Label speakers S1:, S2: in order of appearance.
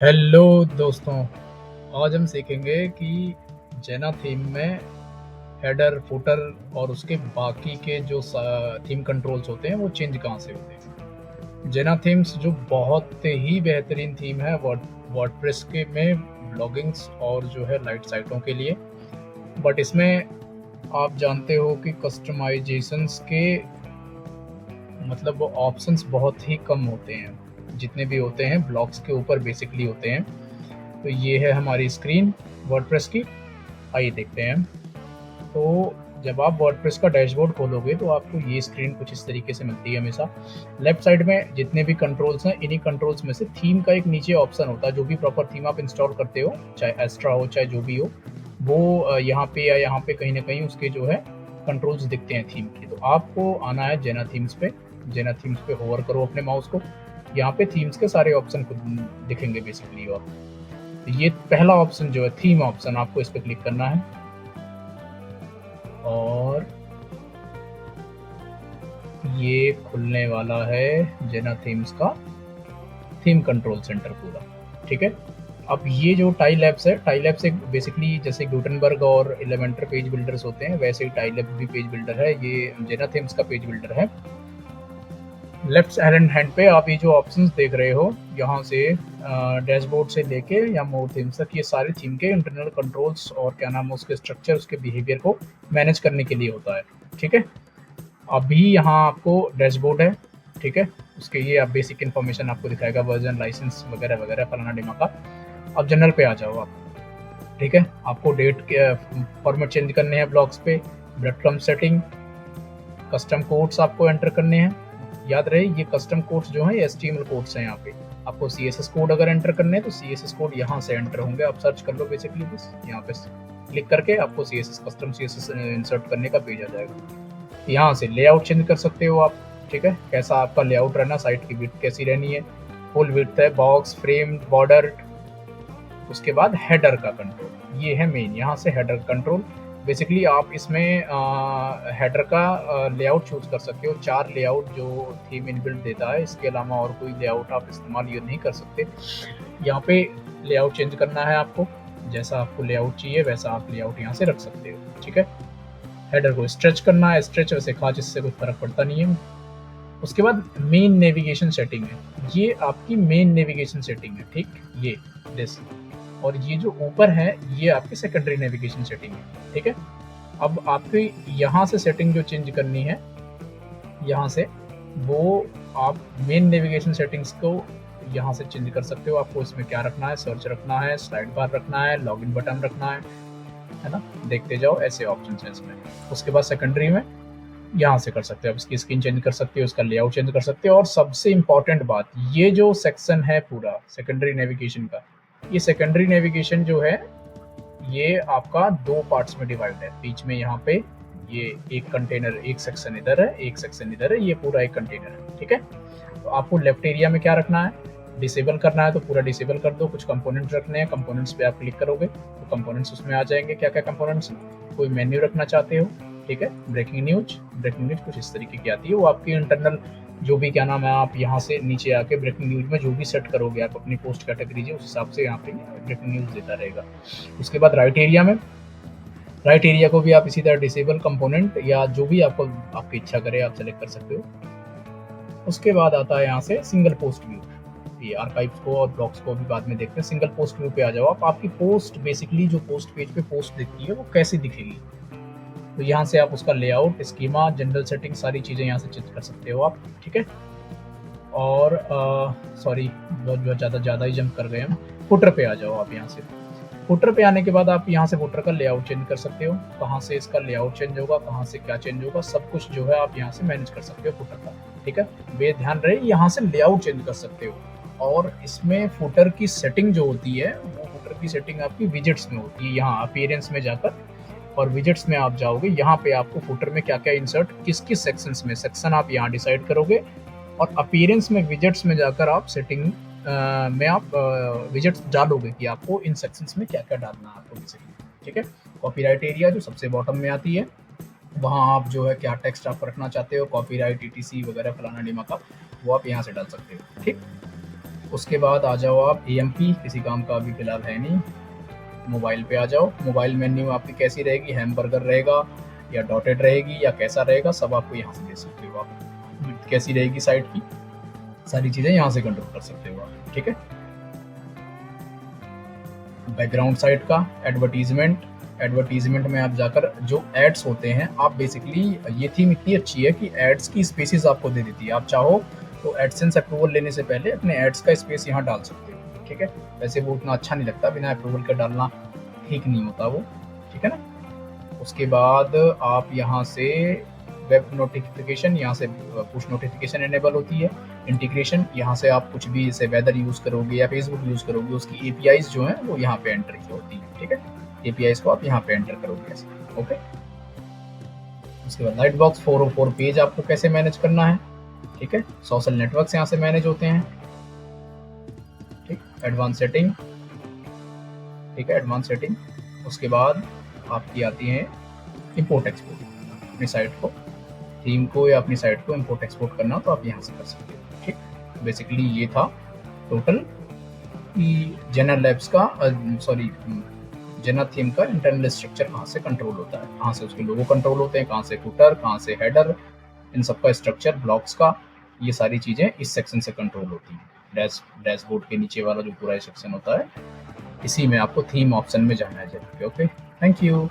S1: Hello दोस्तों, आज हम सीखेंगे कि जेना थीम में हेडर, फुटर और उसके बाकी के जो थीम कंट्रोल्स होते हैं वो चेंज कहाँ से होते हैं। जेना थीम्स जो बहुत ही बेहतरीन थीम है वर्डप्रेस के में ब्लॉगिंग्स और जो है लाइट साइटों के लिए। बट इसमें आप जानते हो कि कस्टमाइजेशंस के मतलब ऑप्शंस बहुत ही कम होते हैं, जितने भी होते हैं ब्लॉग्स के ऊपर बेसिकली होते हैं। तो ये है हमारी स्क्रीन वर्डप्रेस की। आइए देखते हैं। तो जब आप वर्डप्रेस का डैशबोर्ड खोलोगे तो आपको ये स्क्रीन कुछ इस तरीके से मिलती है हमेशा। लेफ्ट साइड में जितने भी कंट्रोल्स हैं, इन्हीं कंट्रोल्स में से थीम का एक नीचे ऑप्शन होता है। जो भी प्रॉपर थीम आप इंस्टॉल करते हो, चाहे एस्ट्रा हो चाहे जो भी हो, वो यहाँ पे या यहाँ पे कहीं ना कहीं उसके जो है कंट्रोल्स दिखते हैं थीम के। तो आपको आना है जेना थीम्स पे। जेना थीम्स पे होवर करो अपने माउस को। यहाँ पे थीम्स के सारे ऑप्शन दिखेंगे बेसिकली। और ये पहला ऑप्शन जो है थीम ऑप्शन, आपको इस पे क्लिक करना है और ये खुलने वाला है जेना थीम्स का थीम कंट्रोल सेंटर पूरा। ठीक है। अब ये जो टाइल एप्स है, टाइल एप्स एक बेसिकली जैसे गुटेनबर्ग और एलिमेंटर पेज बिल्डर्स होते हैं, वैसे ही टाइल एप भी पेज बिल्डर है। ये जेना थीम्स का पेज बिल्डर है। लेफ्ट हैंड पे आप ये जो ऑप्शंस देख रहे हो, यहाँ से डैशबोर्ड से लेके या मोर थीम्स तक, ये सारे थीम के इंटरनल कंट्रोल्स और क्या नाम है उसके स्ट्रक्चर, उसके बिहेवियर को मैनेज करने के लिए होता है। ठीक है। अभी यहाँ आपको डैशबोर्ड है। ठीक है। उसके ये आप बेसिक इन्फॉर्मेशन आपको दिखाएगा, वर्जन, लाइसेंस वगैरह वगैरह फलाना डिमा का। अब जनरल पे आ जाओ आप। ठीक है। आपको डेट के फॉर्मेट चेंज करने हैं ब्लॉक्स पे, bread crumb setting, custom codes आपको एंटर करने हैं। याद रहे ये कस्टम कोड्स जो हैं ये HTML कोड्स हैं। यहाँ पे आपको CSS कोड अगर एंटर करने हैं तो CSS कोड यहाँ से एंटर होंगे। आप सर्च कर लो बेसिकली, बस यहाँ पे क्लिक करके आपको CSS कस्टम CSS इंसर्ट करने का पेज आ जाएगा। यहाँ से लेआउट चेंज कर सकते हो आप। ठीक है। कैसा आपका लेआउट रहना, साइट की विड्थ कैसी रहनी है, फुल विड्थ है, बॉक्स, फ्रेम, बॉर्डर। उसके बाद हेडर का कंट्रोल, ये है मेन। यहाँ से हेडर कंट्रोल बेसिकली आप इसमें हेडर का लेआउट चूज कर सकते हो। 4 लेआउट जो थीम इनबिल्ट देता है, इसके अलावा और कोई लेआउट आप इस्तेमाल ये नहीं कर सकते। यहाँ पे लेआउट चेंज करना है आपको, जैसा आपको लेआउट चाहिए वैसा आप लेआउट यहाँ से रख सकते हो। ठीक है। हेडर को स्ट्रेच करना है, स्ट्रेच वैसे खास इससे कोई फर्क पड़ता नहीं है। उसके बाद मेन नेविगेशन सेटिंग है, ये आपकी मेन नेविगेशन सेटिंग है। ठीक, ये दिस। और ये जो ऊपर है ये आपकी सेकेंडरी नेविगेशन सेटिंग है। ठीक है। अब आपकी यहाँ से सेटिंग जो चेंज करनी है, यहाँ से वो आप मेन नेविगेशन सेटिंग्स को यहाँ से चेंज कर सकते हो। आपको इसमें क्या रखना है, सर्च रखना है, स्लाइड बार रखना है, लॉगिन बटन रखना है ना। देखते जाओ, ऐसे ऑप्शन है इसमें। उसके बाद सेकेंडरी में यहाँ से कर सकते हो, इसकी स्क्रीन चेंज कर सकते हो, इसका लेआउट चेंज कर सकते हो। और सबसे इंपॉर्टेंट बात, ये जो सेक्शन है पूरा सेकेंडरी नेविगेशन का, ये सेकेंडरी नेविगेशन जो है ये आपका 2 पार्ट्स में डिवाइड है। बीच में यहाँ पे ये एक कंटेनर, एक सेक्शन इधर है, एक सेक्शन इधर है, ये पूरा एक कंटेनर है। ठीक है। तो आपको लेफ्ट एरिया में क्या रखना है, डिसेबल करना है तो पूरा डिसेबल कर दो। कुछ कंपोनेंट रखने हैं, कंपोनेंट्स पे आप क्लिक करोगे तो कंपोनेंट्स उसमें आ जाएंगे। क्या क्या कंपोनेंट्स, कोई मेन्यू रखना चाहते हो, ठीक है, ब्रेकिंग न्यूज कुछ इस तरीके की आती है, वो आपकी इंटरनल जो भी क्या नाम है, आप यहाँ से नीचे आके ब्रेकिंग न्यूज में जो भी सेट करोगे आप अपनी पोस्ट कैटेगरी जो, उस हिसाब से यहाँ पे ब्रेकिंग न्यूज देता रहेगा। उसके बाद राइट एरिया में, राइट एरिया को भी आप इसी तरह डिसेबल कंपोनेंट या जो भी आपको आपकी इच्छा करे आप सेलेक्ट कर सकते हो। उसके बाद आता है यहाँ से सिंगल पोस्ट व्यू। ये आर्काइव्स को और ब्लॉग्स को भी बाद में देखते हैं। सिंगल पोस्ट व्यू पे आ जाओ आप। आपकी पोस्ट बेसिकली जो पोस्ट पेज पे पोस्ट दिखती है वो कैसी दिखेगी, तो यहाँ से आप उसका लेआउट, स्कीमा, जनरल सेटिंग, सारी चीज़ें यहाँ से चेंज कर सकते हो आप। ठीक है। और सॉरी, बहुत ज़्यादा ही जंप कर गए हम। फुटर पे आ जाओ आप। यहाँ से फुटर पे आने के बाद आप यहाँ से फुटर का लेआउट चेंज कर सकते हो। कहाँ से इसका लेआउट चेंज होगा, कहाँ से क्या चेंज होगा, सब कुछ जो है आप यहाँ से मैनेज कर सकते हो फुटर का। ठीक है। बेध्यान रहे, यहाँ से लेआउट चेंज कर सकते हो। और इसमें फुटर की सेटिंग जो होती है, वो फुटर की सेटिंग आपकी विजेट्स में होती है। यहाँ अपीयरेंस में जाकर और विजेट्स में आप जाओगे, यहाँ पे आपको फुटर में क्या क्या इंसर्ट, किस किस सेक्शंस में, सेक्शन आप यहाँ डिसाइड करोगे। और अपीयरेंस में, विजेट्स में जाकर आप सेटिंग में आप विजेट्स डालोगे कि आपको इन सेक्शंस में क्या क्या डालना है आपको बेसिकली। ठीक है। कॉपीराइट एरिया जो सबसे बॉटम में आती है, वहाँ आप जो है क्या टेक्स्ट आप रखना चाहते हो, कॉपीराइट ETC वगैरह फलाना डिमा का, वो आप यहाँ से डाल सकते हो। ठीक। उसके बाद आ जाओ आप AMP, किसी काम का अभी फिलहाल है नहीं। मोबाइल पे आ जाओ। मोबाइल मेन्यू आपकी कैसी रहेगी, हैमबर्गर रहेगा या डॉटेड रहेगी या कैसा रहेगा, सब आपको यहाँ से दे सकते हो आप। कैसी रहेगी साइट की, सारी चीज़ें यहाँ से कंट्रोल कर सकते हो आप, ठीक है। बैकग्राउंड साइट का एडवर्टीजमेंट में आप जाकर जो एड्स होते हैं, आप बेसिकली ये थीम इतनी अच्छी है कि एड्स की स्पेसेस आपको दे देती है। आप चाहो तो एडसेंस अप्रूवल लेने से पहले अपने एड्स का स्पेस यहाँ डाल सकते हो, ठीक है। वैसे वो उतना अच्छा नहीं लगता, बिना अप्रूवल का डालना ठीक नहीं होता वो, ठीक है ना। उसके बाद आप यहाँ से वेब नोटिफिकेशन, यहाँ से पुश नोटिफिकेशन इनेबल होती है। इंटीग्रेशन, यहाँ से आप कुछ भी जैसे वेदर यूज़ करोगे या फेसबुक यूज़ करोगे, उसकी APIs जो हैं वो यहाँ पे एंटर की होती है, ठीक है। APIs को आप यहाँ पे एंटर करोगे ऐसे, ओके। उसके बाद लाइट बॉक्स 404 पेज आपको कैसे मैनेज करना है, ठीक है। सोशल नेटवर्क्स यहाँ से मैनेज होते हैं, ठीक। एडवांस सेटिंग, ठीक है, एडवांस सेटिंग। उसके बाद आपकी आती है इंपोर्ट एक्सपोर्ट। अपनी साइट को, थीम को या अपनी साइट को इंपोर्ट एक्सपोर्ट करना तो आप यहाँ से कर सकते हो, ठीक। बेसिकली ये था टोटल कि जेना लैब्स का जेना थीम का इंटरनल स्ट्रक्चर कहाँ से कंट्रोल होता है, कहाँ से उसके लोगो कंट्रोल होते हैं, कहाँ से फुटर, कहाँ से हेडर, इन सबका स्ट्रक्चर, ब्लॉक्स का, ये सारी चीज़ें इस सेक्शन से कंट्रोल होती हैं। डैशबोर्ड के नीचे वाला जो पूरा सेक्शन होता है, इसी में आपको थीम ऑप्शन में जाना है। Okay, thank you.